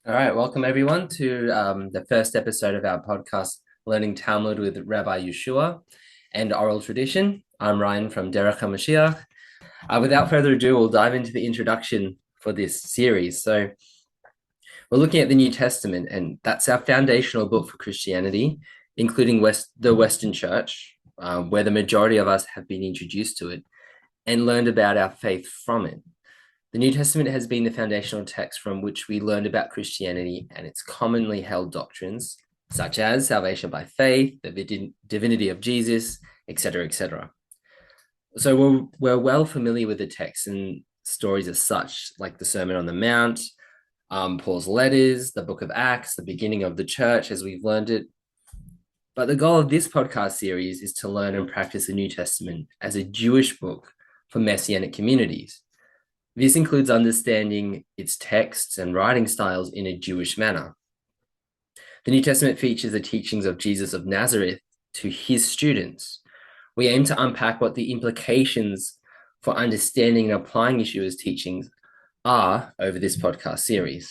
All right, welcome everyone to the first episode of our podcast, Learning Talmud with Rabbi Yeshua and Oral Tradition. I'm Ryan from Derech HaMashiach. Without further ado, we'll dive into the introduction for this series. So we're looking at the New Testament, and that's our foundational book for Christianity, including the Western Church, where the majority of us have been introduced to it and learned about our faith from it. The New Testament has been the foundational text from which we learned about Christianity and its commonly held doctrines, such as salvation by faith, the divinity of Jesus, etc., etc. So we're well familiar with the text and stories as such, like the Sermon on the Mount, Paul's letters, the book of Acts, the beginning of the church as we've learned it. But the goal of this podcast series is to learn and practice the New Testament as a Jewish book for Messianic communities. This includes understanding its texts and writing styles in a Jewish manner. The New Testament features the teachings of Jesus of Nazareth to his students. We aim to unpack what the implications for understanding and applying Yeshua's teachings are over this podcast series.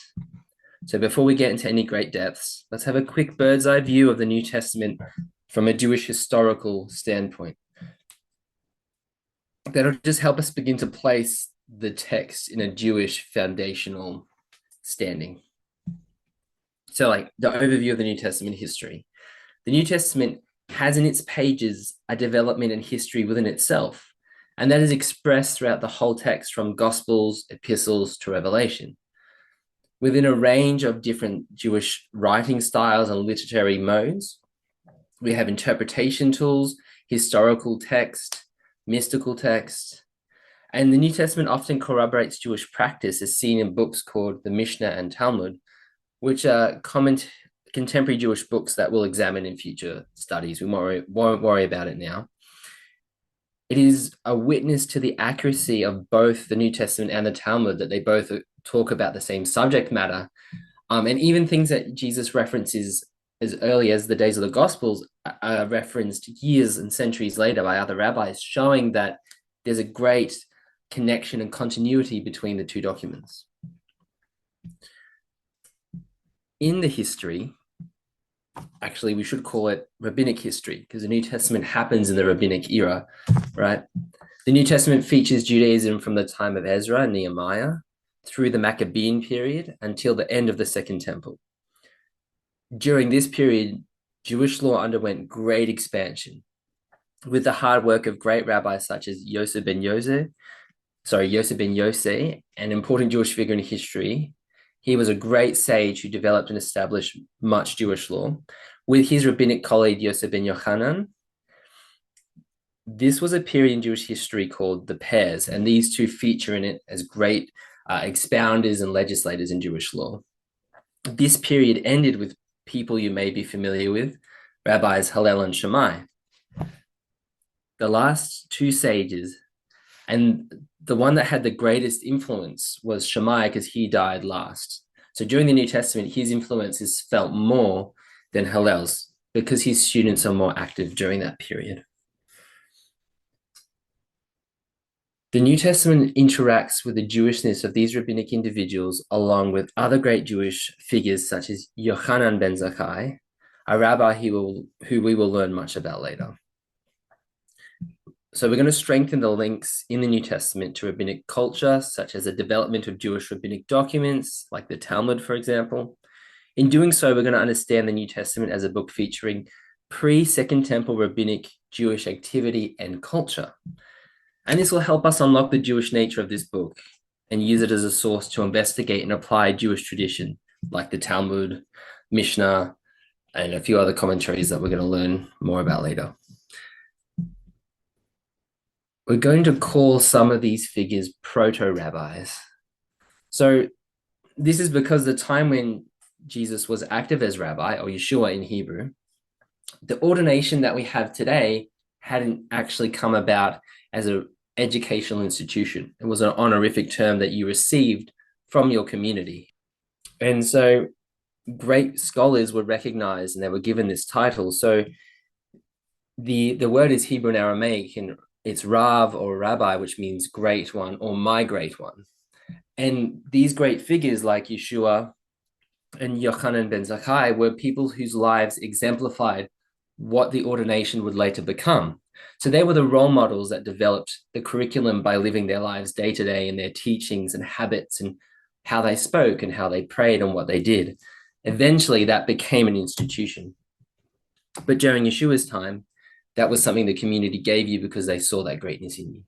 So before we get into any great depths, let's have a quick bird's eye view of the New Testament from a Jewish historical standpoint. That'll just help us begin to place the text in a Jewish foundational standing. So, like the overview of the New Testament history. The New Testament has in its pages a development and history within itself, and that is expressed throughout the whole text from Gospels, epistles to Revelation. Within a range of different Jewish writing styles and literary modes, we have interpretation tools, historical text, mystical text, and the New Testament often corroborates Jewish practice as seen in books called the Mishnah and Talmud, which are contemporary Jewish books that we'll examine in future studies. We won't worry about it now. It is a witness to the accuracy of both the New Testament and the Talmud that they both talk about the same subject matter. And even things that Jesus references as early as the days of the Gospels are referenced years and centuries later by other rabbis, showing that there's a great connection and continuity between the two documents. In the history, actually, we should call it rabbinic history because the New Testament happens in the rabbinic era, right? The New Testament features Judaism from the time of Ezra and Nehemiah through the Maccabean period until the end of the Second Temple. During this period, Jewish law underwent great expansion with the hard work of great rabbis such as Yosef ben Yosef, an important Jewish figure in history. He was a great sage who developed and established much Jewish law. With his rabbinic colleague, Yosef ben Yochanan, this was a period in Jewish history called the Pairs, and these two feature in it as great expounders and legislators in Jewish law. This period ended with people you may be familiar with, Rabbis Hillel and Shammai. The last two sages, and the one that had the greatest influence was Shammai because he died last. So during the New Testament, his influence is felt more than Hillel's because his students are more active during that period. The New Testament interacts with the Jewishness of these rabbinic individuals along with other great Jewish figures such as Yochanan ben Zakkai, a rabbi who we will learn much about later. So we're going to strengthen the links in the New Testament to rabbinic culture, such as the development of Jewish rabbinic documents, like the Talmud, for example. In doing so, we're going to understand the New Testament as a book featuring pre-Second Temple rabbinic Jewish activity and culture. And this will help us unlock the Jewish nature of this book and use it as a source to investigate and apply Jewish tradition, like the Talmud, Mishnah, and a few other commentaries that we're going to learn more about later. We're going to call some of these figures proto-rabbis. So this is because the time when Jesus was active as rabbi, or Yeshua in Hebrew, the ordination that we have today hadn't actually come about as an educational institution. It was an honorific term that you received from your community. And so great scholars were recognized and they were given this title. So the word is Hebrew and Aramaic, and it's Rav or Rabbi, which means great one or my great one. And these great figures like Yeshua and Yochanan ben Zakkai were people whose lives exemplified what the ordination would later become. So they were the role models that developed the curriculum by living their lives day to day in their teachings and habits and how they spoke and how they prayed and what they did. Eventually, that became an institution. But during Yeshua's time, that was something the community gave you because they saw that greatness in you.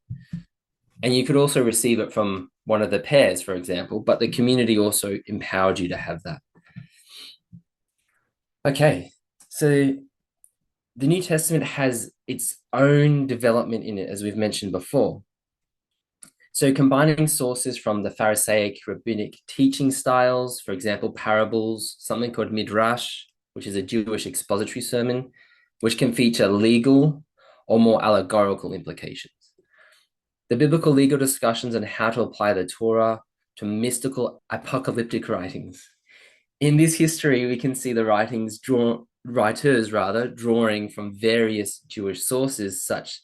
And you could also receive it from one of the pairs, for example, but the community also empowered you to have that. Okay, so the New Testament has its own development in it, as we've mentioned before. So combining sources from the Pharisaic rabbinic teaching styles, for example, parables, something called midrash, which is a Jewish expository sermon, which can feature legal or more allegorical implications. The biblical legal discussions on how to apply the Torah to mystical apocalyptic writings. In this history, we can see the writers drawing from various Jewish sources, such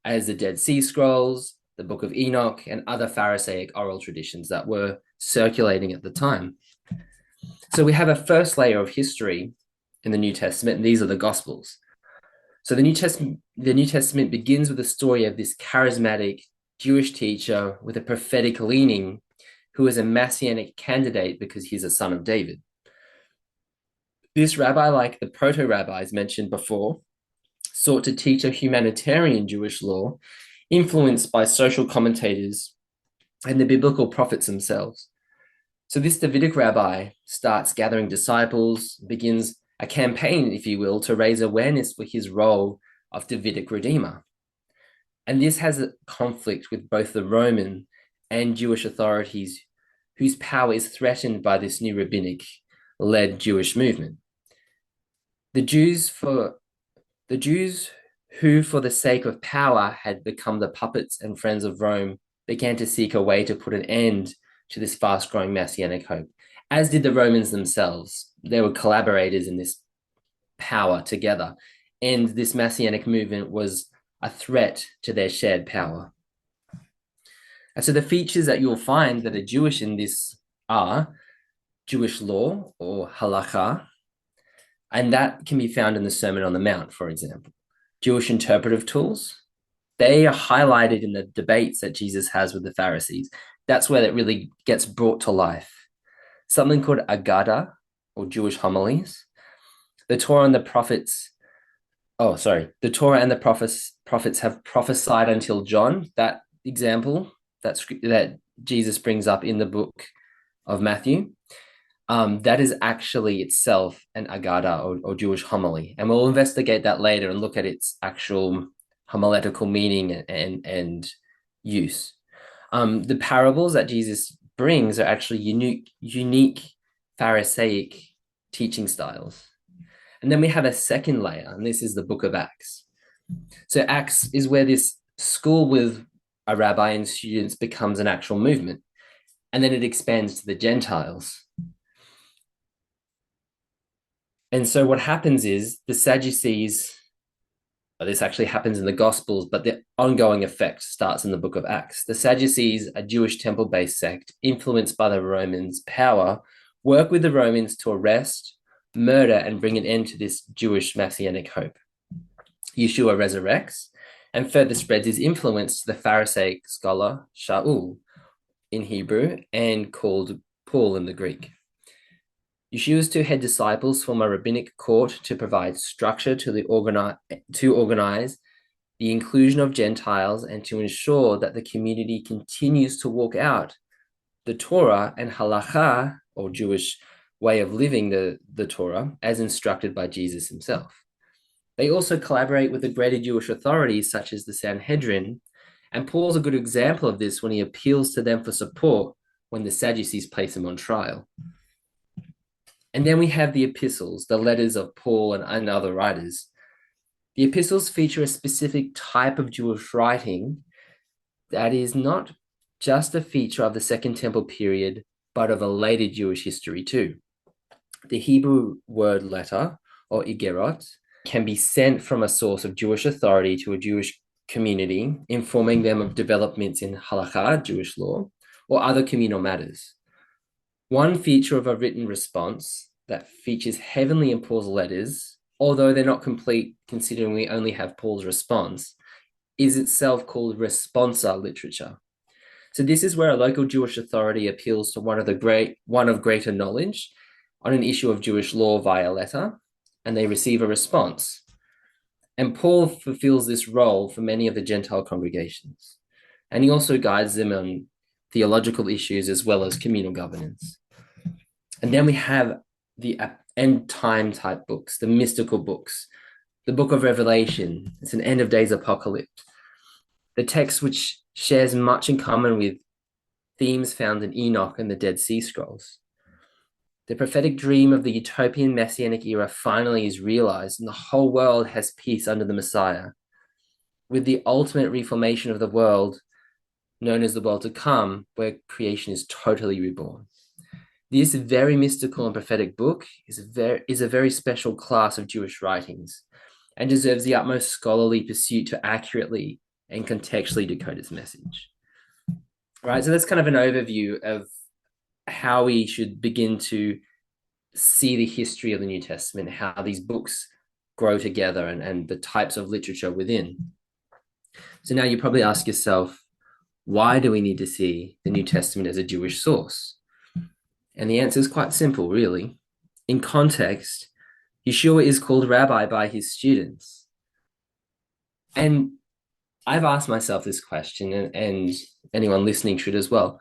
as the Dead Sea Scrolls, the Book of Enoch, and other Pharisaic oral traditions that were circulating at the time. So we have a first layer of history in the New Testament, and these are the Gospels. So the New Testament begins with the story of this charismatic Jewish teacher with a prophetic leaning who is a messianic candidate because he's a son of David. This rabbi, like the proto-rabbis mentioned before, sought to teach a humanitarian Jewish law influenced by social commentators and the biblical prophets themselves. So this Davidic rabbi starts gathering disciples, begins a campaign, if you will, to raise awareness for his role of Davidic redeemer. And this has a conflict with both the Roman and Jewish authorities whose power is threatened by this new rabbinic-led Jewish movement. The Jews who, for the sake of power, had become the puppets and friends of Rome, began to seek a way to put an end to this fast-growing messianic hope, as did the Romans themselves. They were collaborators in this power together, and this messianic movement was a threat to their shared power. And so the features that you'll find that are Jewish in this are Jewish law, or halakha, and that can be found in the Sermon on the Mount, for example. Jewish interpretive tools, they are highlighted in the debates that Jesus has with the Pharisees. That's where it really gets brought to life. Something called Agada, or Jewish homilies. The Torah and the prophets, the Torah and the prophets have prophesied until John. That example that Jesus brings up in the book of Matthew, that is actually itself an Agada or Jewish homily. And we'll investigate that later and look at its actual homiletical meaning and use. The parables that Jesus brings are actually unique Pharisaic teaching styles. And then we have a second layer, and this is the book of Acts. So Acts is where this school with a rabbi and students becomes an actual movement. And then it expands to the Gentiles. And so what happens is the Sadducees, this actually happens in the Gospels, but the ongoing effect starts in the book of Acts. The Sadducees, a Jewish temple-based sect influenced by the Romans' power, work with the Romans to arrest, murder, and bring an end to this Jewish messianic hope. Yeshua resurrects and further spreads his influence to the Pharisaic scholar Shaul in Hebrew and called Paul in the Greek. Yeshua's two head disciples form a rabbinic court to provide structure to organize the inclusion of Gentiles and to ensure that the community continues to walk out the Torah and halakha, or Jewish way of living the Torah, as instructed by Jesus himself. They also collaborate with the greater Jewish authorities, such as the Sanhedrin, and Paul's a good example of this when he appeals to them for support when the Sadducees place him on trial. And then we have the epistles, the letters of Paul and other writers. The epistles feature a specific type of Jewish writing that is not just a feature of the Second Temple period, but of a later Jewish history too. The Hebrew word letter, or igerot, can be sent from a source of Jewish authority to a Jewish community, informing them of developments in halakha, Jewish law, or other communal matters. One feature of a written response that features heavily in Paul's letters, although they're not complete considering we only have Paul's response, is itself called responsa literature. So this is where a local Jewish authority appeals to one of greater knowledge on an issue of Jewish law via letter, and they receive a response. And Paul fulfills this role for many of the Gentile congregations. And he also guides them on theological issues as well as communal governance. And then we have the end time type books, the mystical books, the book of Revelation. It's an end of days apocalypse. The text which shares much in common with themes found in Enoch and the Dead Sea Scrolls. The prophetic dream of the utopian messianic era finally is realized, and the whole world has peace under the Messiah, with the ultimate reformation of the world, known as the world to come, where creation is totally reborn. This very mystical and prophetic book is a very special class of Jewish writings and deserves the utmost scholarly pursuit to accurately and contextually decode its message. Right, so that's kind of an overview of how we should begin to see the history of the New Testament, how these books grow together and the types of literature within. So now you probably ask yourself, why do we need to see the New Testament as a Jewish source? And the answer is quite simple, really. In context, Yeshua is called rabbi by his students. And I've asked myself this question, and anyone listening should as well.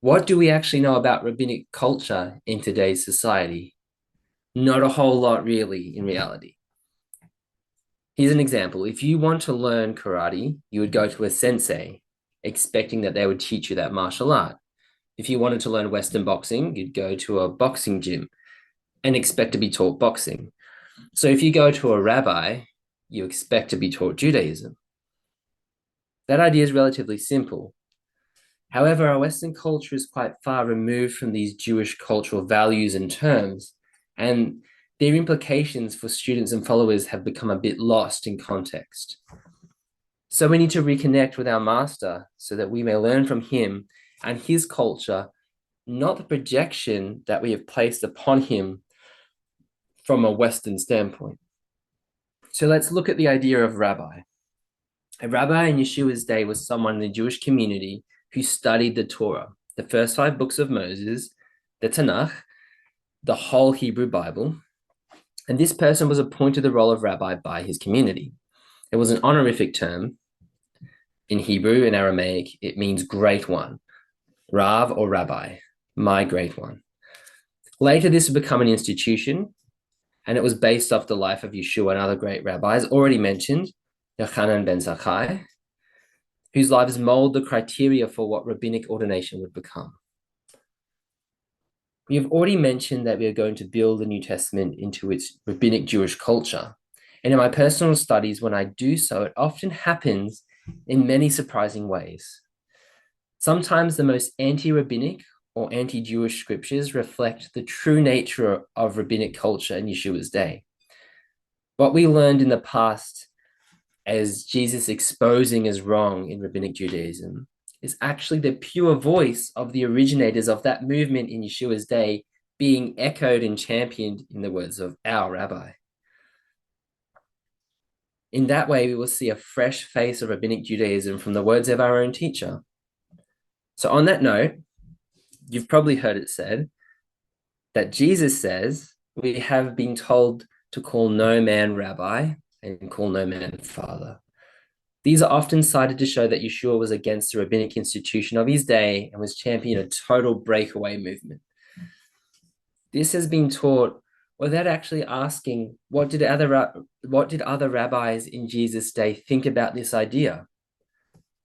What do we actually know about rabbinic culture in today's society? Not a whole lot, really, in reality. Here's an example. If you want to learn karate, you would go to a sensei, expecting that they would teach you that martial art. If you wanted to learn Western boxing, you'd go to a boxing gym and expect to be taught boxing. So if you go to a rabbi, you expect to be taught Judaism. That idea is relatively simple. However, our Western culture is quite far removed from these Jewish cultural values and terms, and their implications for students and followers have become a bit lost in context. So we need to reconnect with our master so that we may learn from him and his culture, not the projection that we have placed upon him from a Western standpoint. So let's look at the idea of rabbi. A rabbi in Yeshua's day was someone in the Jewish community who studied the Torah, the first 5 books of Moses, the Tanakh, the whole Hebrew Bible. And this person was appointed the role of rabbi by his community. It was an honorific term. In Hebrew and Aramaic, it means great one, Rav or rabbi, my great one. Later, this would become an institution, and it was based off the life of Yeshua and other great rabbis already mentioned, Yochanan ben Zakkai, whose lives mold the criteria for what rabbinic ordination would become. We have already mentioned that we are going to build the New Testament into its rabbinic Jewish culture. And in my personal studies, when I do so, it often happens in many surprising ways. Sometimes the most anti-rabbinic or anti-Jewish scriptures reflect the true nature of rabbinic culture in Yeshua's day. What we learned in the past as Jesus exposing as wrong in rabbinic Judaism is actually the pure voice of the originators of that movement in Yeshua's day being echoed and championed in the words of our rabbi. In that way, we will see a fresh face of rabbinic Judaism from the words of our own teacher. So on that note, you've probably heard it said that Jesus says we have been told to call no man rabbi and call no man father. These are often cited to show that Yeshua was against the rabbinic institution of his day and was championing a total breakaway movement. This has been taught without actually asking, what did other rabbis in Jesus' day think about this idea?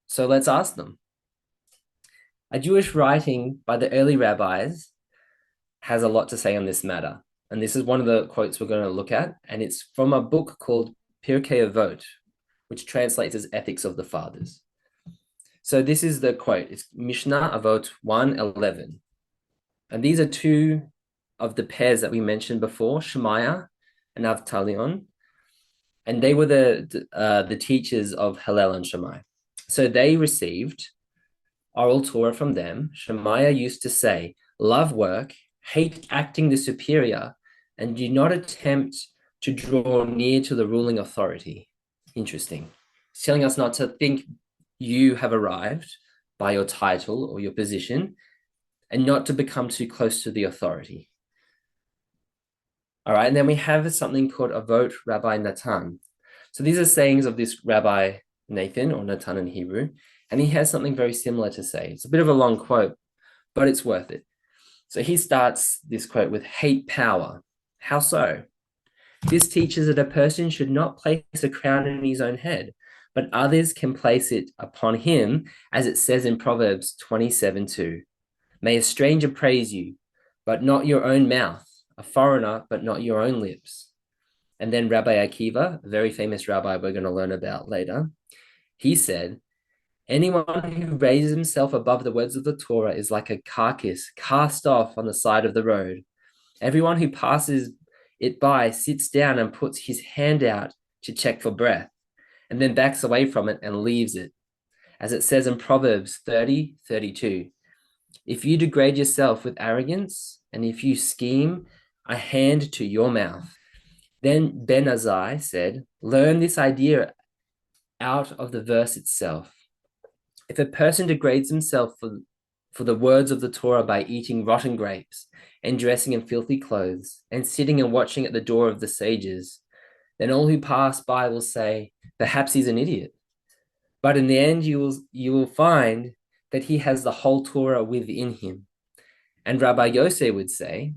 So let's ask them. A Jewish writing by the early rabbis has a lot to say on this matter. And this is one of the quotes we're going to look at. And it's from a book called Pirkei Avot, which translates as Ethics of the Fathers. So this is the quote. It's Mishnah Avot 1:11. And these are 2 of the pairs that we mentioned before, Shemaiah and Avtalion. And they were the teachers of Hillel and Shammai. So they received oral Torah from them. Shemaiah used to say, love work, hate acting the superior, and do not attempt to draw near to the ruling authority. Interesting. It's telling us not to think you have arrived by your title or your position, and not to become too close to the authority. All right, and then we have something called Avot Rabbi Natan. So these are sayings of this Rabbi Nathan, or Natan in Hebrew, and he has something very similar to say. It's a bit of a long quote, but it's worth it. So he starts this quote with hate power. How so? This teaches that a person should not place a crown in his own head, but others can place it upon him, as it says in Proverbs 27:2. May a stranger praise you, but not your own mouth, a foreigner, but not your own lips. And then Rabbi Akiva, a very famous rabbi we're going to learn about later, he said, anyone who raises himself above the words of the Torah is like a carcass cast off on the side of the road. Everyone who passes it by sits down and puts his hand out to check for breath, and then backs away from it and leaves it. As it says in Proverbs 30:32, if you degrade yourself with arrogance, and if you scheme, I hand to your mouth. Then Ben Azai said, learn this idea out of the verse itself. If a person degrades himself for the words of the Torah by eating rotten grapes and dressing in filthy clothes and sitting and watching at the door of the sages, then all who pass by will say, perhaps he's an idiot. But in the end, you will find that he has the whole Torah within him. And Rabbi Yosef would say,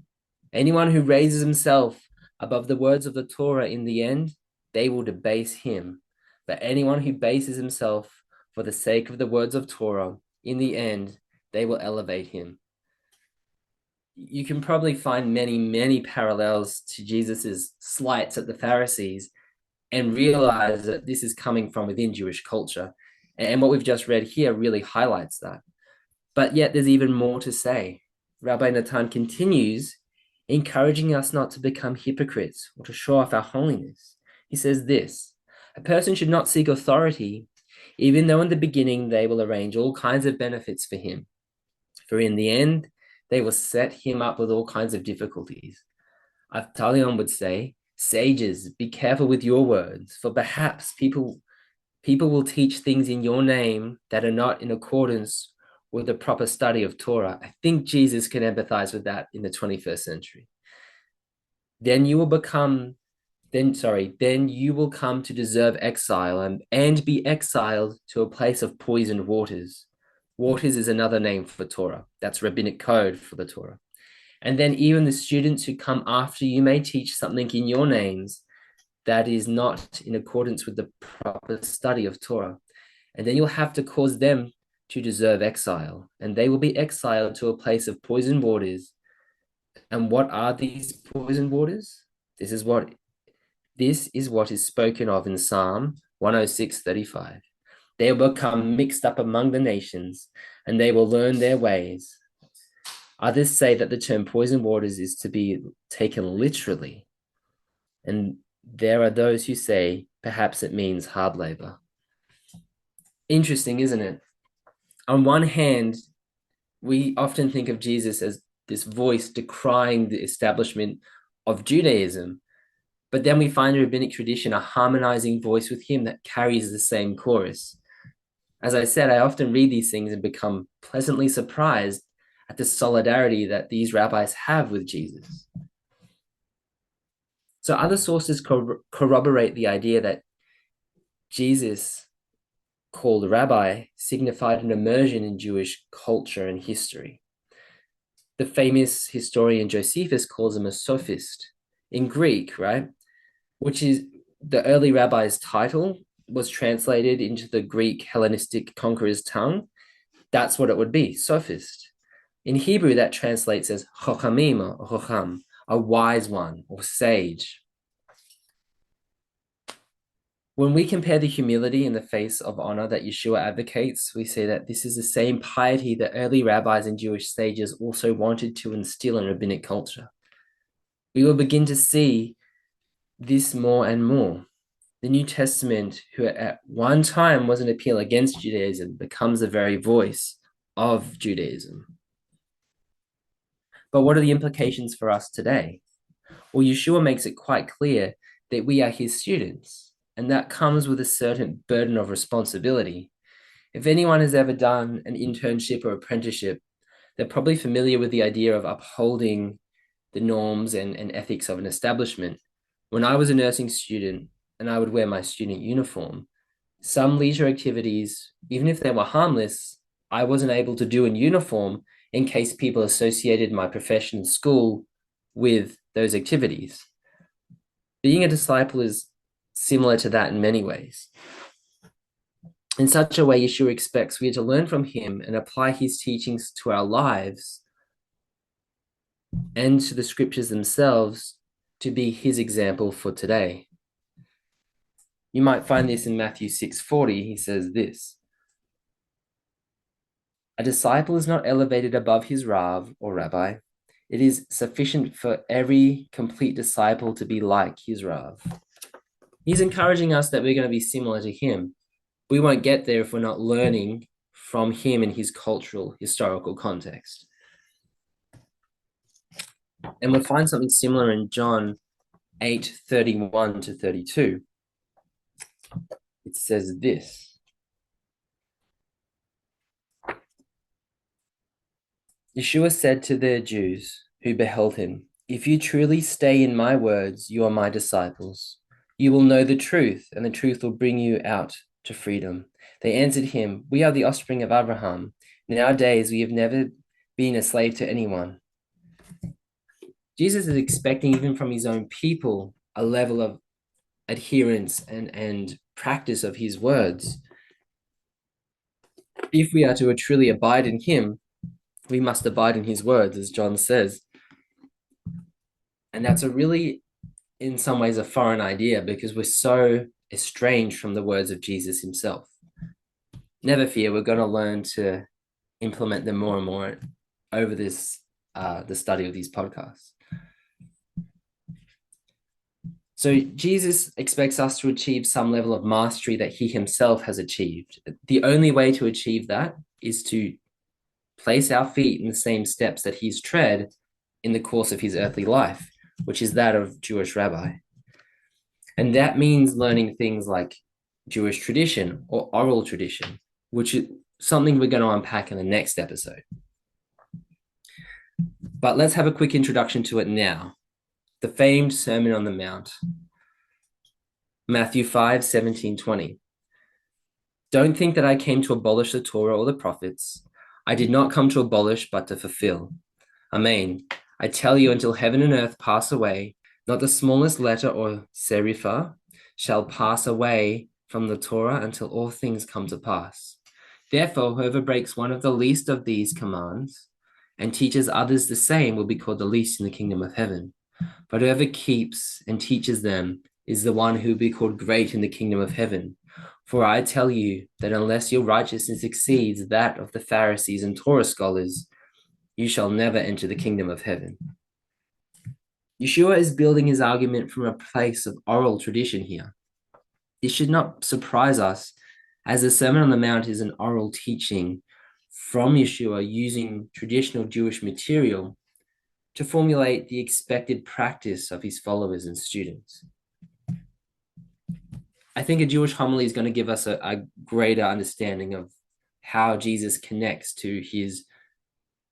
anyone who raises himself above the words of the Torah in the end, they will debase him. But anyone who bases himself for the sake of the words of Torah, in the end, they will elevate him. You can probably find many, many parallels to Jesus's slights at the Pharisees and realize that this is coming from within Jewish culture. And what we've just read here really highlights that. But yet there's even more to say. Rabbi Natan continues, encouraging us not to become hypocrites or to show off our holiness. He says this, a person should not seek authority, even though in the beginning they will arrange all kinds of benefits for him. For in the end, they will set him up with all kinds of difficulties. Avtalion would say, sages, be careful with your words, for perhaps people will teach things in your name that are not in accordance with the proper study of Torah. I think Jesus can empathize with that in the 21st century. Then you will come to deserve exile and be exiled to a place of poisoned waters. Waters is another name for Torah. That's rabbinic code for the Torah. And then even the students who come after you may teach something in your names that is not in accordance with the proper study of Torah. And then you'll have to cause them to deserve exile. And they will be exiled to a place of poisoned waters. And what are these poisoned waters? This is what is spoken of in Psalm 106:35. They will become mixed up among the nations, and they will learn their ways. Others say that the term poisoned waters is to be taken literally. And there are those who say perhaps it means hard labor. Interesting, isn't it? On one hand, we often think of Jesus as this voice decrying the establishment of Judaism, but then we find a rabbinic tradition, a harmonizing voice with him that carries the same chorus. As I said, I often read these things and become pleasantly surprised at the solidarity that these rabbis have with Jesus. So other sources corroborate the idea that Jesus, called rabbi, signified an immersion in Jewish culture and history. The famous historian Josephus calls him a sophist in Greek, right? Which is the early rabbi's title was translated into the Greek Hellenistic conqueror's tongue. That's what it would be, sophist. In Hebrew, that translates as chochamim or chocham, a wise one or sage. When we compare the humility in the face of honor that Yeshua advocates, we say that this is the same piety that early rabbis and Jewish sages also wanted to instill in rabbinic culture. We will begin to see this more and more. The New Testament, who at one time was an appeal against Judaism, becomes the very voice of Judaism. But what are the implications for us today? Well, Yeshua makes it quite clear that we are his students, and that comes with a certain burden of responsibility. If anyone has ever done an internship or apprenticeship, they're probably familiar with the idea of upholding the norms and ethics of an establishment. When I was a nursing student and I would wear my student uniform, some leisure activities, even if they were harmless, I wasn't able to do in uniform in case people associated my profession in school with those activities. Being a disciple is similar to that in many ways. In such a way, Yeshua expects we are to learn from him and apply his teachings to our lives and to the scriptures themselves to be his example for today. You might find this in Matthew 6:40. He says this: "A disciple is not elevated above his Rav or rabbi. It is sufficient for every complete disciple to be like his Rav." He's encouraging us that we're going to be similar to him. We won't get there if we're not learning from him in his cultural, historical context. And we'll find something similar in John 8:31 to 32. It says this: Yeshua said to the Jews who beheld him, "If you truly stay in my words, you are my disciples. You will know the truth, and the truth will bring you out to freedom." They answered him, "We are the offspring of Abraham. In our days, we have never been a slave to anyone." Jesus is expecting, even from his own people, a level of adherence and practice of his words. If we are to truly abide in him, we must abide in his words, as John says. And that's a really, in some ways, a foreign idea because we're so estranged from the words of Jesus himself. Never fear, we're going to learn to implement them more and more over this, the study of these podcasts. So Jesus expects us to achieve some level of mastery that he himself has achieved. The only way to achieve that is to place our feet in the same steps that he's tread in the course of his earthly life, which is that of Jewish rabbi. And that means learning things like Jewish tradition or oral tradition, which is something we're going to unpack in the next episode. But let's have a quick introduction to it now. The famed Sermon on the Mount, Matthew 5:17-20. "Don't think that I came to abolish the Torah or the prophets. I did not come to abolish, but to fulfill. Amen. I tell you, until heaven and earth pass away, not the smallest letter or serifah shall pass away from the Torah until all things come to pass. Therefore, whoever breaks one of the least of these commands and teaches others the same will be called the least in the kingdom of heaven. But whoever keeps and teaches them is the one who will be called great in the kingdom of heaven. For I tell you that unless your righteousness exceeds that of the Pharisees and Torah scholars, you shall never enter the kingdom of heaven." Yeshua is building his argument from a place of oral tradition here. This should not surprise us, as the Sermon on the Mount is an oral teaching from Yeshua using traditional Jewish material to formulate the expected practice of his followers and students. I think a Jewish homily is going to give us a greater understanding of how Jesus connects to his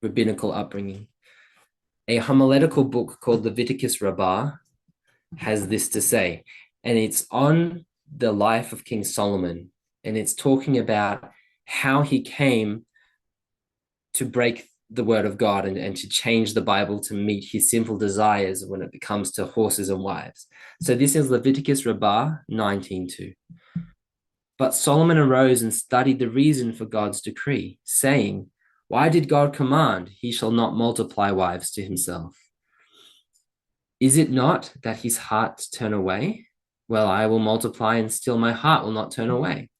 rabbinical upbringing. A homiletical book called Leviticus Rabbah has this to say, and it's on the life of King Solomon, and it's talking about how he came to break the word of God and to change the Bible to meet his sinful desires when it comes to horses and wives. So this is Leviticus Rabbah 19:2. "But Solomon arose and studied the reason for God's decree, saying, 'Why did God command, he shall not multiply wives to himself? Is it not that his heart turn away? Well, I will multiply, and still my heart will not turn away.'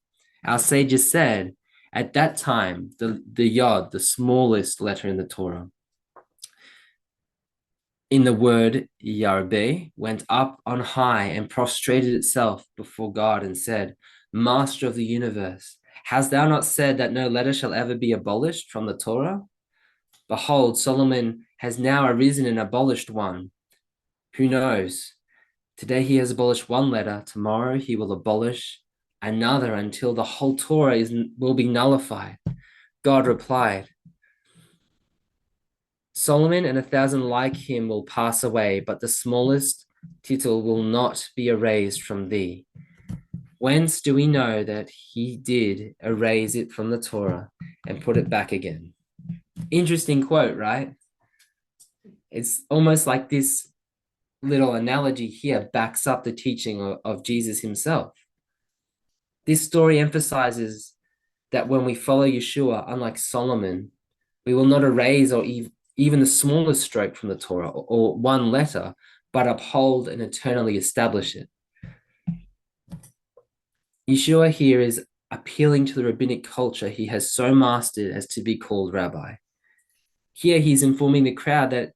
Our sages said, at that time, the Yod, the smallest letter in the Torah, in the word Yarbeh, went up on high and prostrated itself before God and said, 'Master of the universe, hast thou not said that no letter shall ever be abolished from the Torah?' Behold, Solomon has now arisen and abolished one. Who knows? Today he has abolished one letter. Tomorrow he will abolish another until the whole Torah will be nullified. God replied, Solomon and 1,000 like him will pass away, but the smallest tittle will not be erased from thee. Whence do we know that he did erase it from the Torah and put it back again? Interesting quote, right? It's almost like this little analogy here backs up the teaching of Jesus himself. This story emphasizes that when we follow Yeshua, unlike Solomon, we will not erase or even the smallest stroke from the Torah or one letter, but uphold and eternally establish it. Yeshua here is appealing to the rabbinic culture he has so mastered as to be called rabbi. Here he's informing the crowd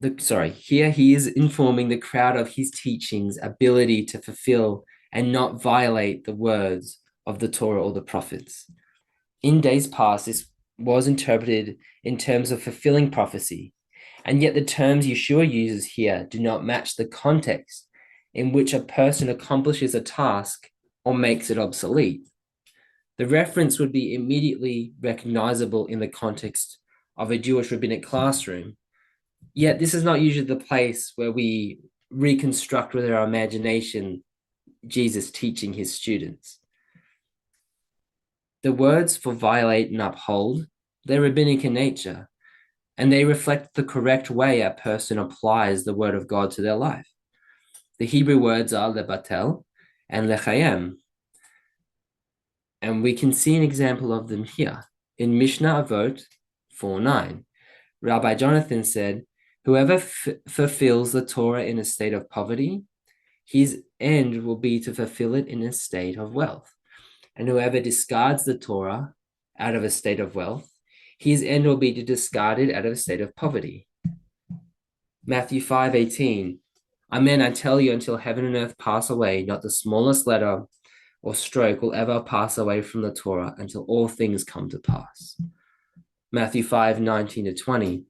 he is informing the crowd of his teaching's ability to fulfill and not violate the words of the Torah or the prophets. In days past, this was interpreted in terms of fulfilling prophecy, and yet the terms Yeshua uses here do not match the context in which a person accomplishes a task or makes it obsolete. The reference would be immediately recognizable in the context of a Jewish rabbinic classroom, yet this is not usually the place where we reconstruct with our imagination Jesus teaching his students. The words for violate and uphold, they're rabbinic in nature, and they reflect the correct way a person applies the word of God to their life. The Hebrew words are lebatel and lechayem, and we can see an example of them here. In Mishnah Avot 4:9, Rabbi Jonathan said, whoever fulfills the Torah in a state of poverty, his end will be to fulfill it in a state of wealth. And whoever discards the Torah out of a state of wealth, his end will be to discard it out of a state of poverty. Matthew 5:18, Amen, I tell you, until heaven and earth pass away, not the smallest letter or stroke will ever pass away from the Torah until all things come to pass. Matthew 5:19-20,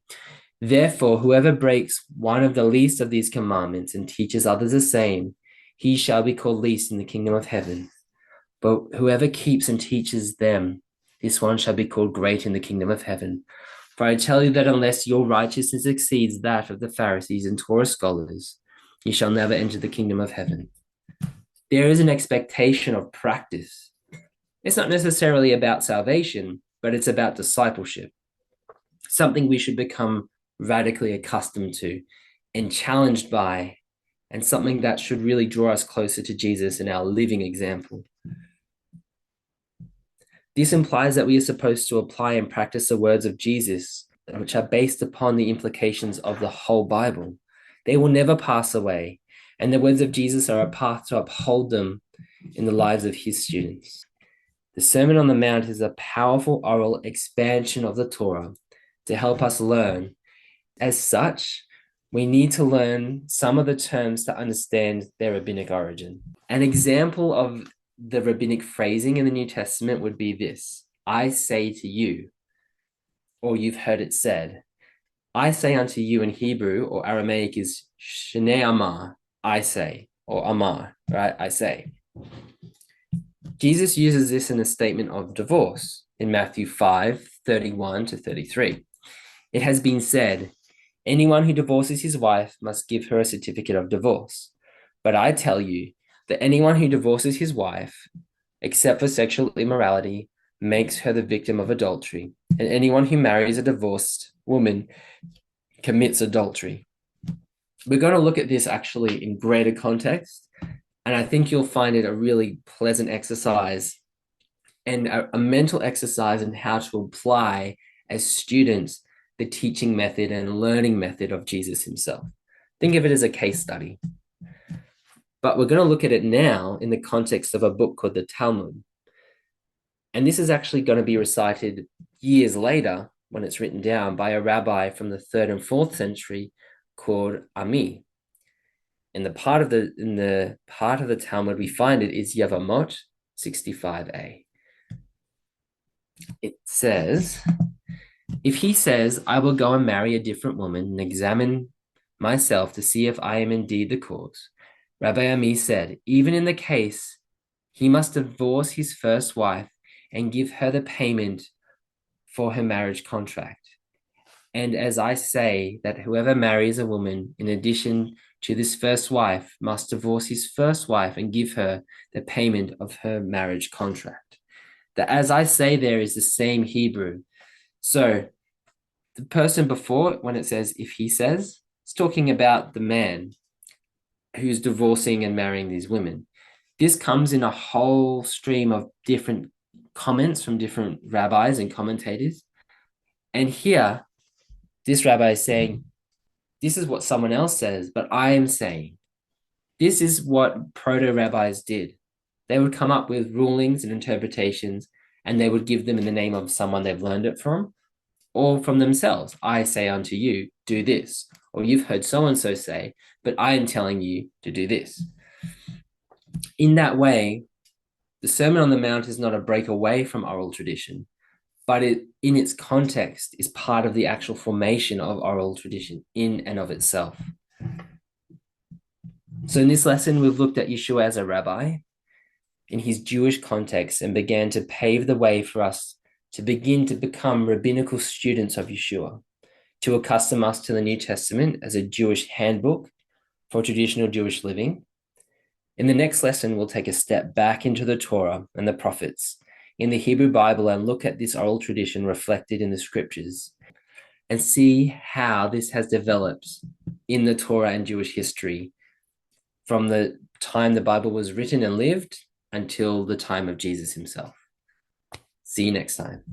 therefore, whoever breaks one of the least of these commandments and teaches others the same, he shall be called least in the kingdom of heaven. But whoever keeps and teaches them, this one shall be called great in the kingdom of heaven. For I tell you that unless your righteousness exceeds that of the Pharisees and Torah scholars, you shall never enter the kingdom of heaven. There is an expectation of practice. It's not necessarily about salvation, but it's about discipleship, something we should become radically accustomed to and challenged by, and something that should really draw us closer to Jesus and our living example. This implies that we are supposed to apply and practice the words of Jesus, which are based upon the implications of the whole Bible. They will never pass away, and the words of Jesus are a path to uphold them in the lives of his students. The Sermon on the Mount is a powerful oral expansion of the Torah to help us learn. As such, we need to learn some of the terms to understand their rabbinic origin. An example of the rabbinic phrasing in the New Testament would be this: I say to you, or you've heard it said. I say unto you in Hebrew or Aramaic is Shnei Amar, I say, or Amar, right? I say. Jesus uses this in a statement of divorce in Matthew 5:31-33. It has been said, anyone who divorces his wife must give her a certificate of divorce. But I tell you that anyone who divorces his wife, except for sexual immorality, makes her the victim of adultery, and anyone who marries a divorced woman commits adultery. We're going to look at this actually in greater context, and I think you'll find it a really pleasant exercise and a mental exercise in how to apply as students the teaching method and learning method of Jesus himself. Think of it as a case study. But we're going to look at it now in the context of a book called the Talmud. And this is actually going to be recited years later when it's written down by a rabbi from the 3rd and 4th century called Ami. In the part of the Talmud we find it is Yevamot 65a. It says, If he says, I will go and marry a different woman and examine myself to see if I am indeed the cause, Rabbi Ami said, even in the case, he must divorce his first wife and give her the payment for her marriage contract. And as I say, that whoever marries a woman in addition to this first wife must divorce his first wife and give her the payment of her marriage contract. The as I say there is the same Hebrew. So the person before, when it says if he says, it's talking about the man who's divorcing and marrying these women. This comes in a whole stream of different comments from different rabbis and commentators. And here, this rabbi is saying, this is what someone else says, but I am saying, this is what proto-rabbis did. They would come up with rulings and interpretations, and they would give them in the name of someone they've learned it from, or from themselves. I say unto you, do this. Or you've heard so-and-so say, but I am telling you to do this. In that way, the Sermon on the Mount is not a break away from oral tradition, but it, in its context, is part of the actual formation of oral tradition in and of itself. So in this lesson, we've looked at Yeshua as a rabbi in his Jewish context and began to pave the way for us to begin to become rabbinical students of Yeshua, to accustom us to the New Testament as a Jewish handbook for traditional Jewish living. In the next lesson, we'll take a step back into the Torah and the prophets in the Hebrew Bible and look at this oral tradition reflected in the scriptures and see how this has developed in the Torah and Jewish history from the time the Bible was written and lived until the time of Jesus himself. See you next time.